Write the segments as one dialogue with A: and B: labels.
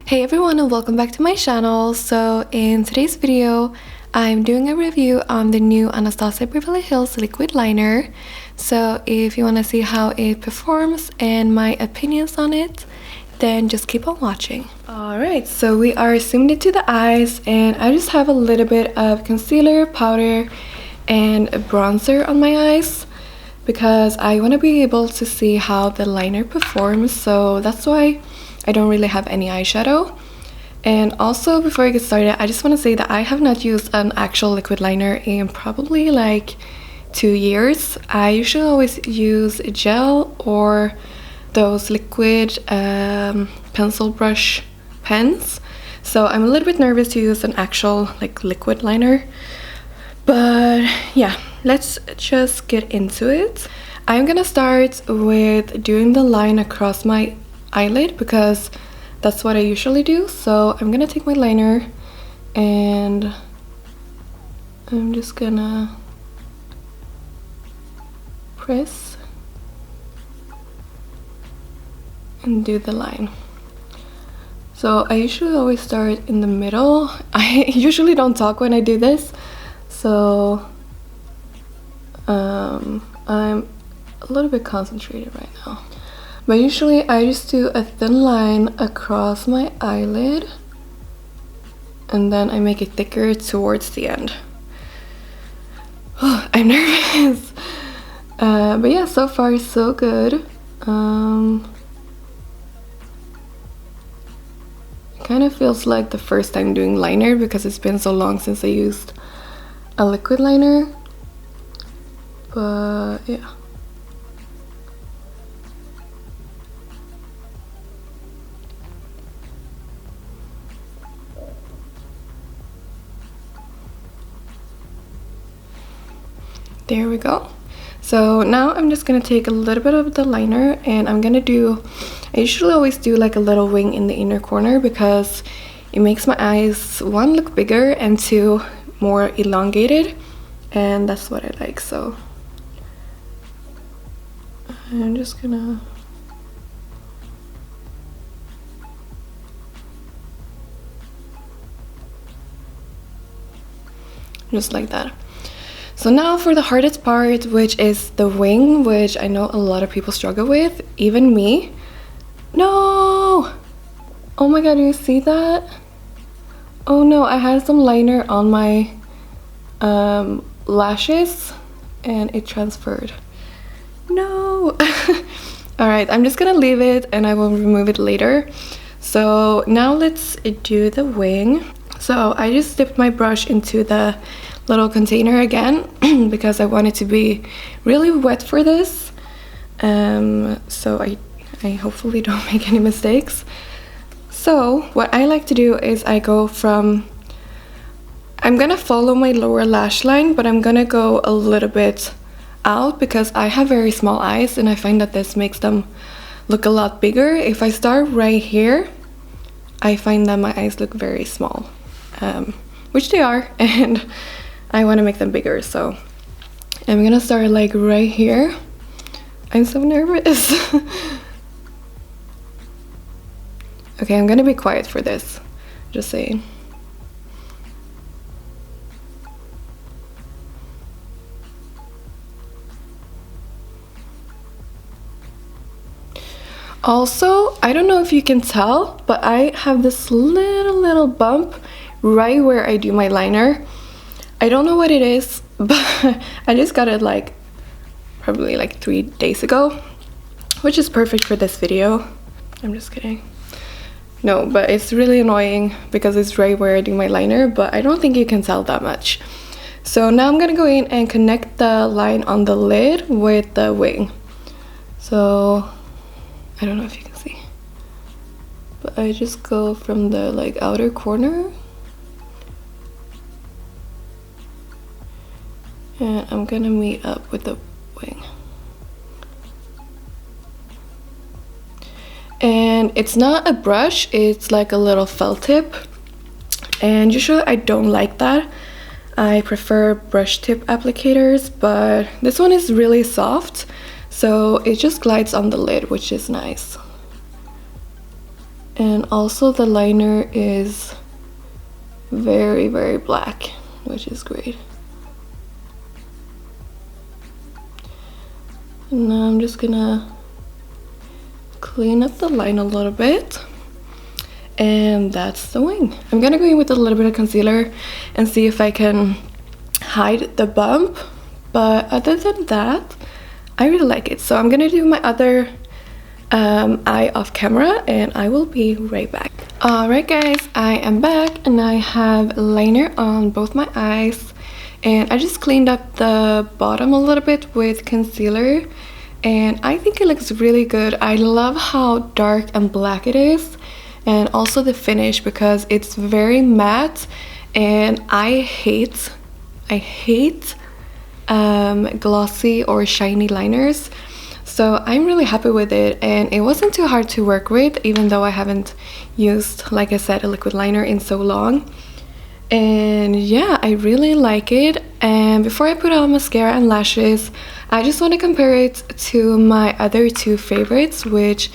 A: Hey everyone, and welcome back to my channel. So in today's video I'm doing a review on the new Anastasia Beverly Hills liquid liner. So if you want to see how it performs and my opinions on it, then just keep on watching. Alright, so we are zoomed into the eyes, and I just have a little bit of concealer, powder, and a bronzer on my eyes because I want to be able to see how the liner performs, so that's why I don't really have any eyeshadow. And also, before I get started, I just want to say that I have not used an actual liquid liner in probably like 2 years. I usually always use a gel or those liquid pencil brush pens, so I'm a little bit nervous to use an actual like liquid liner. But yeah, let's just get into it. I'm gonna start with doing the line across my eyelid because that's what I usually do. So I'm gonna take my liner and I'm just gonna press and do the line. So I usually always start in the middle. I usually don't talk when I do this, so I'm a little bit concentrated right now. But usually I just do a thin line across my eyelid and then I make it thicker towards the end. Oh, I'm nervous. But yeah, so far so good. It kind of feels like the first time doing liner because it's been so long since I used a liquid liner. But yeah. There we go. So now I'm just gonna take a little bit of the liner and I'm gonna do, I usually always do like a little wing in the inner corner because it makes my eyes, one, look bigger, and two, more elongated, and that's what I like. So I'm just gonna just like that. So now for the hardest part, which is the wing, which I know a lot of people struggle with, even me. No! Oh my god, do you see that? Oh no, I had some liner on my lashes and it transferred. No! Alright, I'm just gonna leave it and I will remove it later. So now let's do the wing. So I just dipped my brush into the little container again because I want it to be really wet for this, so I hopefully don't make any mistakes. So what I like to do is I go from, I'm gonna follow my lower lash line, but I'm gonna go a little bit out because I have very small eyes and I find that this makes them look a lot bigger. If I start right here, I find that my eyes look very small, which they are, and I want to make them bigger, so I'm gonna start like right here. I'm so nervous. Okay, I'm gonna be quiet for this, just saying. Also, I don't know if you can tell, but I have this little bump right where I do my liner. I don't know what it is, but I just got it like probably like 3 days ago, which is perfect for this video. I'm just kidding. No, but it's really annoying because it's right where I do my liner, but I don't think you can tell that much. So now I'm gonna go in and connect the line on the lid with the wing. So I don't know if you can see, but I just go from the like outer corner. And I'm gonna meet up with the wing. And it's not a brush, it's like a little felt tip. And usually I don't like that. I prefer brush tip applicators, but this one is really soft, so it just glides on the lid, which is nice. And also the liner is very, very black, which is great. And now I'm just gonna clean up the line a little bit. And that's the wing. I'm gonna go in with a little bit of concealer and see if I can hide the bump. But other than that, I really like it. So I'm gonna do my other eye off camera and I will be right back. Alright guys, I am back and I have liner on both my eyes. And I just cleaned up the bottom a little bit with concealer. And I think it looks really good. I love how dark and black it is. And also the finish because it's very matte. And I hate glossy or shiny liners. So I'm really happy with it, and it wasn't too hard to work with, even though I haven't used, like I said, a liquid liner in so long. And yeah, I really like it. And before I put on mascara and lashes, I just want to compare it to my other two favorites, which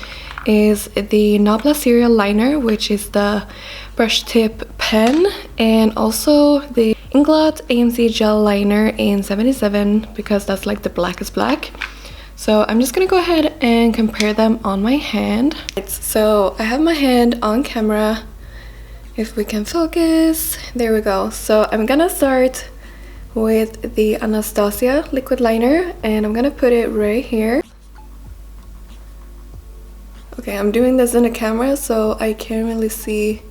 A: is the Nabla Serial Liner, which is the brush tip pen, and also the Inglot AMC Gel Liner in 77, because that's like the blackest black. So I'm just gonna go ahead and compare them on my hand. So I have my hand on camera. If we can focus, there we go. So I'm gonna start with the Anastasia liquid liner and I'm gonna put it right here. Okay, I'm doing this in the camera so I can't really see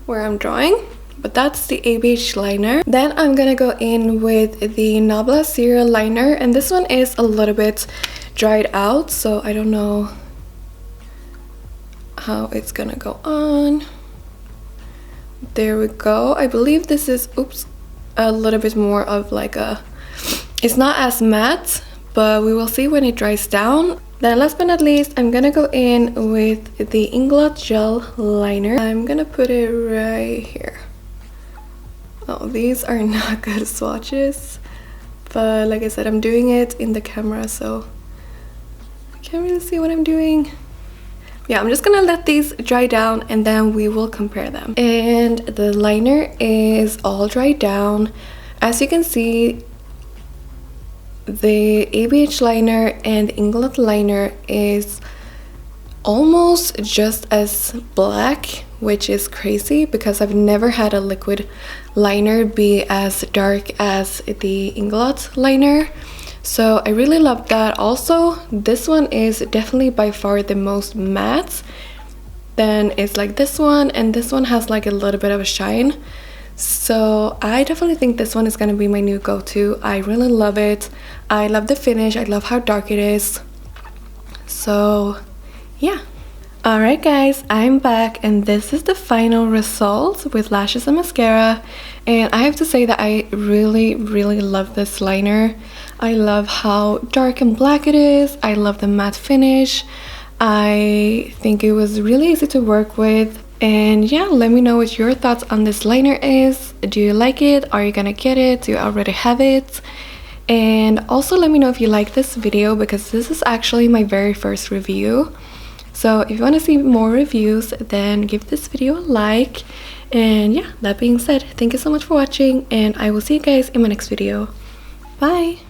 A: where I'm drawing. But that's the ABH liner. Then I'm gonna go in with the Nabla Serial Liner, and this one is a little bit dried out, so I don't know how it's gonna go on. There we go. I believe this is, oops, a little bit more of like a, it's not as matte, but we will see when it dries down. Then last but not least, I'm gonna go in with the Inglot Gel Liner. I'm gonna put it right here. Oh, these are not good swatches, but like I said, I'm doing it in the camera, so I can't really see what I'm doing. Yeah, I'm just gonna let these dry down and then we will compare them. And the liner is all dried down. As you can see, the ABH liner and the Inglot liner is almost just as black, which is crazy because I've never had a liquid liner be as dark as the Inglot liner. So I really love that. Also, this one is definitely by far the most matte. Then it's like this one, and this one has like a little bit of a shine. So I definitely think this one is gonna be my new go-to. I really love it. I love the finish. I love how dark it is. So yeah. Alright guys, I'm back and this is the final result with lashes and mascara, and I have to say that I really love this liner. I love how dark and black it is. I love the matte finish. I think it was really easy to work with. And yeah, let me know what your thoughts on this liner is. Do you like it? Are you gonna get it? Do you already have it? And also let me know if you like this video, because this is actually my very first review. So if you want to see more reviews, then give this video a like. And yeah, that being said, thank you so much for watching, and I will see you guys in my next video. Bye!